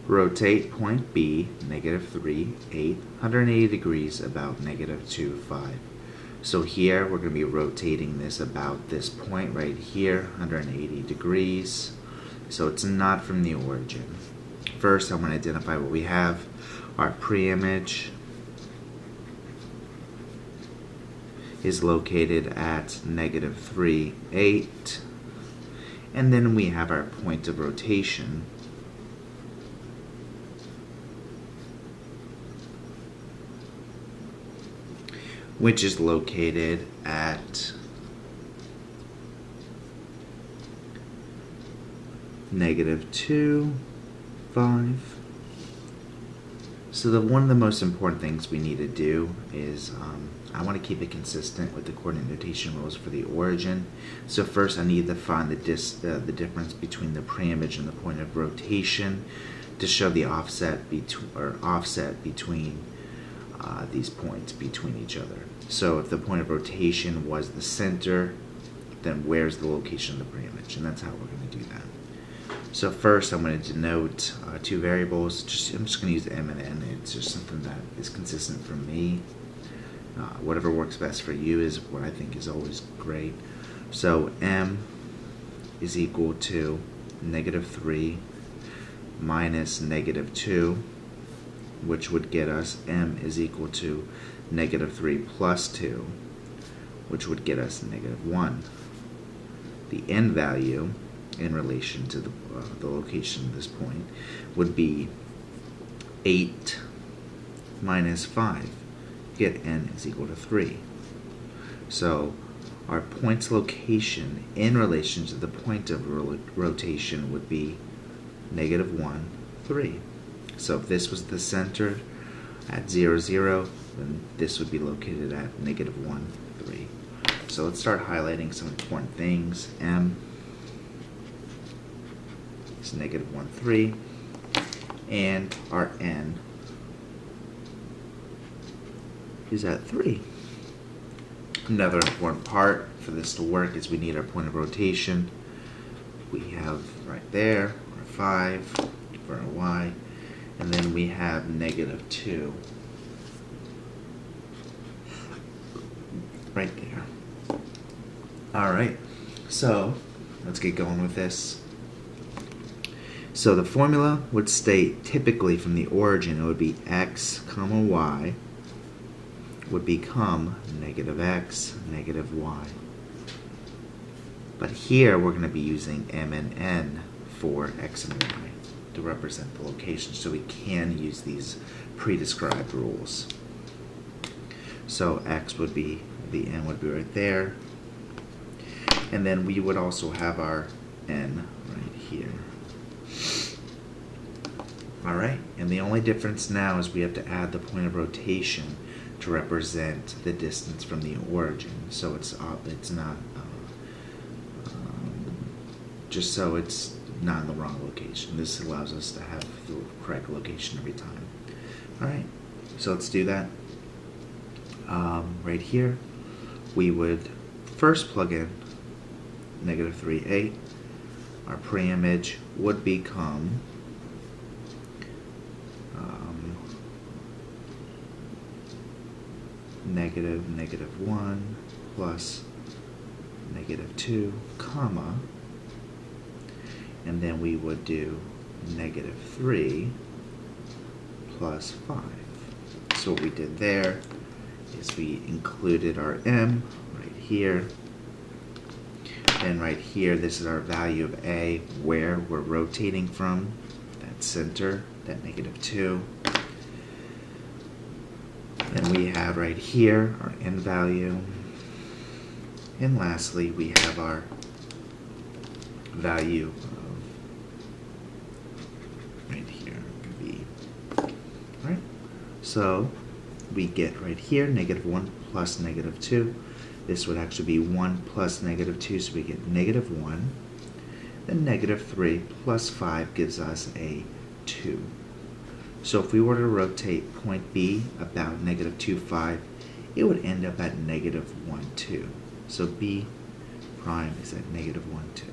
rotate point B, negative 3, 8, 180 degrees about negative 2, 5. So here we're going to be rotating this about this point right here, 180 degrees. So it's not from the origin. First, I'm going to identify what we have. Our pre-image is located at negative 3, 8. And then we have our point of rotation, which is located at negative 2, 5. So one of the most important things we need to do is I want to keep it consistent with the coordinate notation rules for the origin. So first I need to find the difference between the pre-image and the point of rotation to show the offset between these points between each other. So if the point of rotation was the center, then where's the location of the pre-image? And that's how we're going to do that. So first I'm going to denote two variables. I'm just going to use M and N. It's just something that is consistent for me. Whatever works best for you is what I think is always great. So M is equal to negative 3 minus negative 2, which would get us M is equal to negative 3 plus 2, which would get us negative 1. The N value in relation to the location of this point would be 8 minus 5. Get N is equal to 3. So our point's location in relation to the point of rotation would be negative 1, 3. So if this was the center at 0, 0, then this would be located at negative 1, 3. So let's start highlighting some important things. M is negative 1, 3, and our N is at 3. Another important part for this to work is we need our point of rotation. We have right there our 5 for our Y, and then we have negative 2 right there. Alright, so let's get going with this. So the formula would state typically from the origin it would be x comma y would become negative x, negative y. But here we're going to be using M and N for x and y to represent the location, so we can use these pre-described rules. So x would be, the N would be right there, and then we would also have our N right here. Alright, and the only difference now is we have to add the point of rotation to represent the distance from the origin. So it's not just so it's not in the wrong location. This allows us to have the correct location every time. Alright, so let's do that. Right here, we would first plug in negative 3, 8. Our pre-image would become negative, negative 1 plus negative 2, comma, and then we would do negative 3 plus 5. So what we did there is we included our M right here, and right here this is our value of A, where we're rotating from, that center, that negative 2. And we have right here our N value, and lastly we have our value of right here, V. Alright, so we get right here negative 1 plus negative 2. This would actually be 1 plus negative 2, so we get negative 1. Then negative 3 plus 5 gives us a 2. So if we were to rotate point B about negative 2, 5, it would end up at negative 1, 2. So B prime is at negative 1, 2.